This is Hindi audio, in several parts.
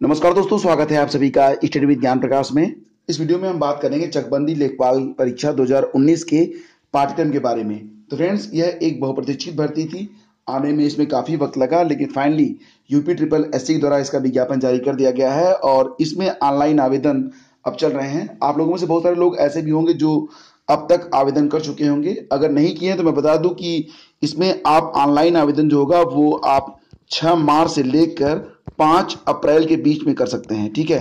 नमस्कार दोस्तों, स्वागत है आप सभी का स्टडी विद ज्ञान प्रकाश में। इस वीडियो में हम बात करेंगे चकबंदी लेखपाल परीक्षा 2019 के पाठ्यक्रम के बारे में। तो फ्रेंड्स, यह एक बहुप्रतीक्षित भर्ती थी। आने में इसमें काफ़ी वक्त लगा, लेकिन फाइनली यूपी ट्रिपल एससी द्वारा इसका विज्ञापन जारी कर दिया गया है और इसमें ऑनलाइन आवेदन अब चल रहे हैं। आप लोगों में से बहुत सारे लोग ऐसे भी होंगे जो अब तक आवेदन कर चुके होंगे। अगर नहीं किए हैं तो मैं बता दूं कि इसमें आप ऑनलाइन आवेदन जो होगा वो आप 6 मार्च से लेकर 5 अप्रैल के बीच में कर सकते हैं। ठीक है,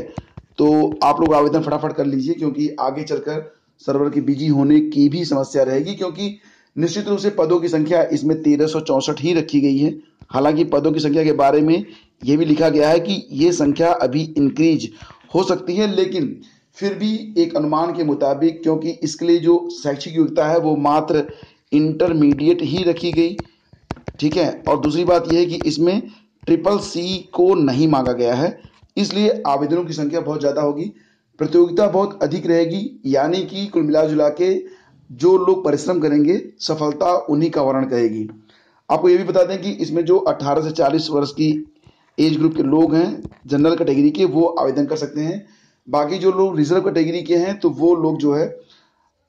तो आप लोग आवेदन फटाफट कर लीजिए, क्योंकि आगे चलकर सर्वर के बिजी होने की भी समस्या रहेगी, क्योंकि निश्चित रूप से पदों की संख्या इसमें 1364 ही रखी गई है। हालांकि पदों की संख्या के बारे में ये भी लिखा गया है कि ये संख्या अभी इंक्रीज हो सकती है, लेकिन फिर भी एक अनुमान के मुताबिक, क्योंकि इसके लिए जो शैक्षिक योग्यता है वो मात्र इंटरमीडिएट ही रखी गई। ठीक है, और दूसरी बात यह है कि इसमें ट्रिपल सी को नहीं मांगा गया है, इसलिए आवेदनों की संख्या बहुत ज़्यादा होगी, प्रतियोगिता बहुत अधिक रहेगी। यानी कि कुल मिला जुला के जो लोग परिश्रम करेंगे सफलता उन्हीं का वर्ण करेगी। आपको ये भी बता दें कि इसमें जो 18 से 40 वर्ष की एज ग्रुप के लोग हैं जनरल कैटेगरी के, वो आवेदन कर सकते हैं। बाकी जो लोग रिजर्व कैटेगरी के हैं तो वो लोग जो है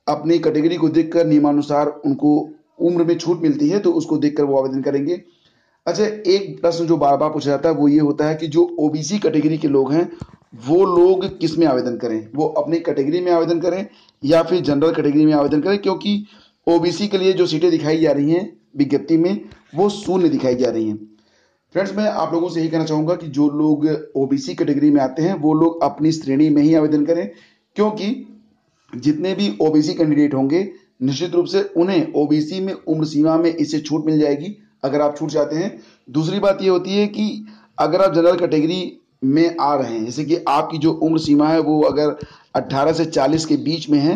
अपनी कैटेगरी को देखकर नियमानुसार उनको उम्र में छूट मिलती है, तो उसको देखकर वो आवेदन करेंगे। अच्छा, एक प्रश्न जो बार बार पूछा जाता है वो ये होता है कि जो ओबीसी कैटेगरी के लोग हैं वो लोग किस में आवेदन करें, वो अपनी कैटेगरी में आवेदन करें या फिर जनरल कैटेगरी में आवेदन करें, क्योंकि ओबीसी के लिए जो सीटें दिखाई जा रही हैं विज्ञप्ति में वो शून्य दिखाई जा रही हैं। फ्रेंड्स, मैं आप लोगों से यही कहना चाहूँगा कि जो लोग ओबीसी कैटेगरी में आते हैं वो लोग अपनी श्रेणी में ही आवेदन करें, क्योंकि जितने भी ओबीसी कैंडिडेट होंगे निश्चित रूप से उन्हें ओबीसी में उम्र सीमा में इससे छूट मिल जाएगी अगर आप छूट चाहते हैं। दूसरी बात ये होती है कि अगर आप जनरल कैटेगरी में आ रहे हैं, जैसे कि आपकी जो उम्र सीमा है वो अगर 18 से 40 के बीच में है,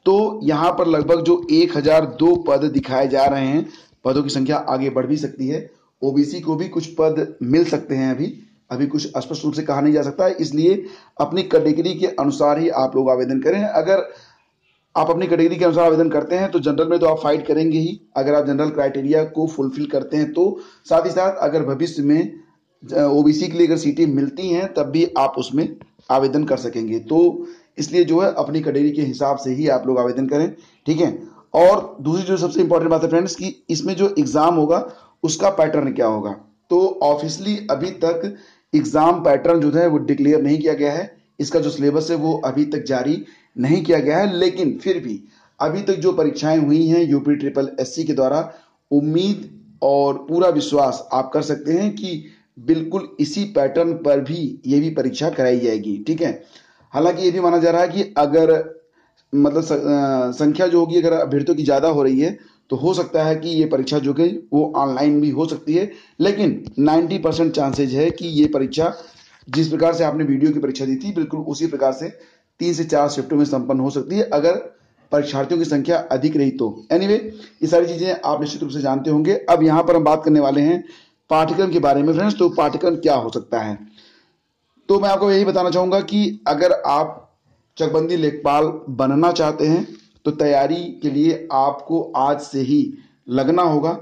तो यहाँ पर लगभग जो 1002 पद दिखाए जा रहे हैं, पदों की संख्या आगे बढ़ भी सकती है। ओबीसी को भी कुछ पद मिल सकते हैं, अभी कुछ स्पष्ट रूप से कहा नहीं जा सकता है, इसलिए अपनी कैटेगरी के अनुसार ही आप लोग आवेदन करें। अगर आप अपनी कैटेगरी के अनुसार आवेदन करते हैं तो जनरल में तो आप फाइट करेंगे ही, अगर आप जनरल क्राइटेरिया को फुलफिल करते हैं तो। साथ ही साथ अगर भविष्य में ओबीसी के लिए अगर सीटें मिलती हैं तब भी आप उसमें आवेदन कर सकेंगे। तो इसलिए जो है अपनी कैटेगरी के हिसाब से ही आप लोग आवेदन करें। ठीक है, और दूसरी जो सबसे इंपॉर्टेंट बात है फ्रेंड्स कि इसमें जो एग्जाम होगा उसका पैटर्न क्या होगा। तो ऑफिशियली अभी तक एग्जाम पैटर्न जो है वो डिक्लेयर नहीं किया गया है, इसका जो सिलेबस है वो अभी तक जारी नहीं किया गया है, लेकिन फिर भी अभी तक जो परीक्षाएं हुई हैं यूपी ट्रिपल एससी के द्वारा, उम्मीद और पूरा विश्वास आप कर सकते हैं कि बिल्कुल इसी पैटर्न पर भी ये भी परीक्षा कराई जाएगी। ठीक है, हालांकि ये भी माना जा रहा है कि अगर मतलब संख्या जो होगी, अगर अभ्यर्थियों की ज़्यादा हो रही है तो हो सकता है कि ये परीक्षा जो कि वो ऑनलाइन भी हो सकती है, लेकिन 90% चांसेज है कि ये परीक्षा जिस प्रकार से आपने वीडियो की परीक्षा दी थी बिल्कुल उसी प्रकार से 3 से 4 शिफ्टों में संपन्न हो सकती है, अगर परीक्षार्थियों की संख्या अधिक रही तो। एनीवे, ये सारी चीज़ें आप निश्चित रूप से जानते होंगे। अब यहाँ पर हम बात करने वाले हैं पाठ्यक्रम के बारे में फ्रेंड्स। तो पाठ्यक्रम क्या हो सकता है, तो मैं आपको यही बताना चाहूँगा कि अगर आप चकबंदी लेखपाल बनना चाहते हैं तो तैयारी के लिए आपको आज से ही लगना होगा।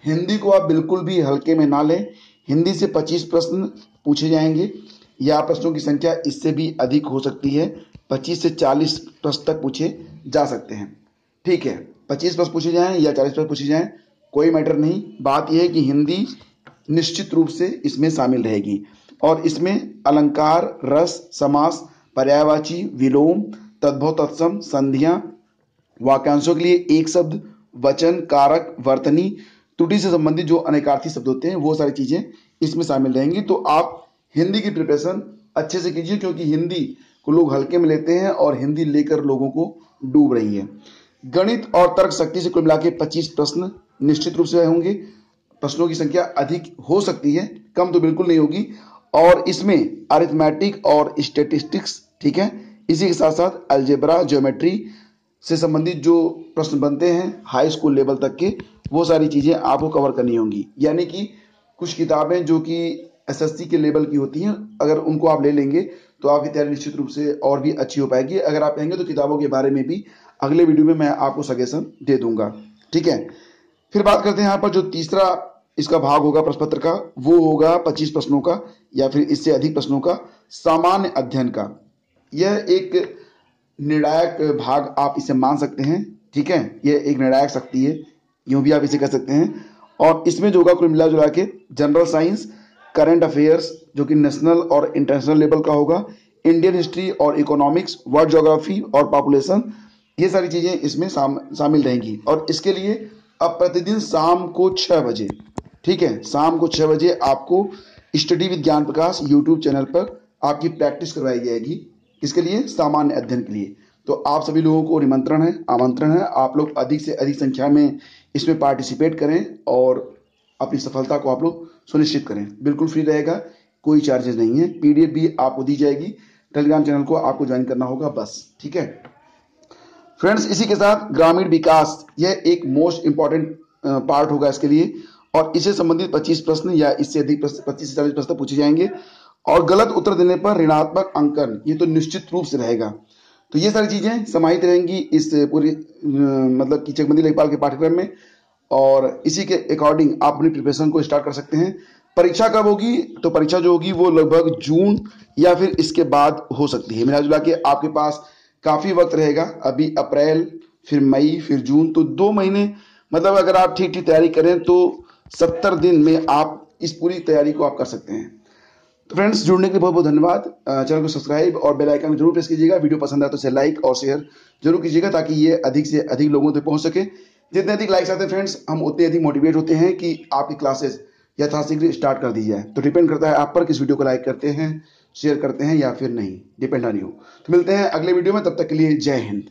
हिंदी को आप बिल्कुल भी हल्के में ना लें। हिंदी से 25 प्रश्न पूछे जाएंगे या प्रश्नों की संख्या इससे भी अधिक हो सकती है, 25 से 40 प्रश्न तक पूछे जा सकते हैं। ठीक है, 25 प्रश्न पूछे जाएं या 40 प्रश्न पूछे जाएं, कोई मैटर नहीं। बात यह है कि हिंदी निश्चित रूप से इसमें शामिल रहेगी और इसमें अलंकार, रस, समास, पर्यायवाची, विलोम, तद्भव, तत्सम, संधियां, वाक्यांशों के लिए एक शब्द, वचन, कारक, वर्तनी, त्रुटि से संबंधित जो अनेकार्थी शब्द होते हैं वो सारी चीजें इसमें शामिल रहेंगी। तो आप हिंदी की प्रिपरेशन अच्छे से कीजिए, क्योंकि हिंदी को लोग हल्के में लेते हैं और हिंदी लेकर लोगों को डूब रही है। गणित और तर्क शक्ति से कुल मिला के 25 प्रश्न निश्चित रूप से होंगे। प्रश्नों की संख्या अधिक हो सकती है, कम तो बिल्कुल नहीं होगी, और इसमें अरिथमेटिक और स्टेटिस्टिक्स, ठीक है, इसी के साथ साथ अलजेब्रा, ज्योमेट्री से संबंधित जो प्रश्न बनते हैं हाई स्कूल लेवल तक के, वो सारी चीज़ें आपको कवर करनी होंगी। यानी कि कुछ किताबें जो कि एसएससी के लेवल की होती हैं, अगर उनको आप ले लेंगे तो आपकी तैयारी निश्चित रूप से और भी अच्छी हो पाएगी। अगर आप कहेंगे तो किताबों के बारे में भी अगले वीडियो में मैं आपको सजेशन दे दूंगा। ठीक है, फिर बात करते हैं यहाँ पर जो तीसरा इसका भाग होगा प्रश्न पत्र का, वो होगा 25 प्रश्नों का या फिर इससे अधिक प्रश्नों का सामान्य अध्ययन का। यह एक निर्णायक भाग आप इसे मान सकते हैं, ठीक है। यह एक निर्णायक शक्ति है, यूं भी आप इसे कह सकते हैं। और इसमें जो होगा कुल मिला जुला के जनरल साइंस, करंट अफेयर्स जो कि नेशनल और इंटरनेशनल लेवल का होगा, इंडियन हिस्ट्री और इकोनॉमिक्स, वर्ल्ड ज्योग्राफी और पॉपुलेशन, ये सारी चीज़ें इसमें शामिल रहेंगी। और इसके लिए अब प्रतिदिन शाम को 6 बजे, ठीक है, शाम को 6 बजे आपको स्टडी विद ज्ञान प्रकाश यूट्यूब चैनल पर आपकी प्रैक्टिस करवाई जाएगी। इसके लिए सामान्य अध्ययन के लिए। तो आप सभी लोगों को निमंत्रण है, आमंत्रण है, आप लोग अधिक से अधिक संख्या में इसमें पार्टिसिपेट करें और अपनी सफलता को आप लोग सुनिश्चित करें। बिल्कुल फ्री रहेगा, कोई चार्जेस नहीं है। पीडीएफ भी आपको दी जाएगी, टेलीग्राम चैनल को आपको ज्वाइन करना होगा बस, ठीक है फ्रेंड्स। इसी के साथ ग्रामीण विकास, यह एक मोस्ट इंपॉर्टेंट पार्ट होगा इसके लिए, और इससे संबंधित 25 प्रश्न या इससे अधिक 25 से 40 प्रश्न पूछे जाएंगे। और गलत उत्तर देने पर ऋणात्मक अंकन, ये तो निश्चित रूप से रहेगा। तो ये सारी चीजें समाहित रहेंगी इस पूरी मतलब कि चकबंदी लेखपाल के पाठ्यक्रम में, और इसी के अकॉर्डिंग आप अपनी प्रिपरेशन को स्टार्ट कर सकते हैं। परीक्षा कब होगी? तो परीक्षा जो होगी वो लगभग जून या फिर इसके बाद हो सकती है। मिला जुला के आपके पास काफी वक्त रहेगा, अभी अप्रैल, फिर मई, फिर जून, तो 2 महीने, मतलब अगर आप ठीक ठीक तैयारी करें तो 70 दिन में आप इस पूरी तैयारी को आप कर सकते हैं। तो फ्रेंड्स, जुड़ने के लिए बहुत बहुत धन्यवाद। चैनल को सब्सक्राइब और बेल आइकन जरूर प्रेस कीजिएगा। वीडियो पसंद आए तो इसे लाइक और शेयर जरूर कीजिएगा ताकि ये अधिक से अधिक लोगों तक पहुंच सके। जितने अधिक लाइक्स आते हैं फ्रेंड्स, हम उतने अधिक मोटिवेट होते हैं कि आपकी क्लासेस यथाशीघ्र स्टार्ट कर दी जाए। तो डिपेंड करता है आप पर, किस वीडियो को लाइक करते हैं, शेयर करते हैं या फिर नहीं, डिपेंड ऑन यू। तो मिलते हैं अगले वीडियो में, तब तक के लिए जय हिंद।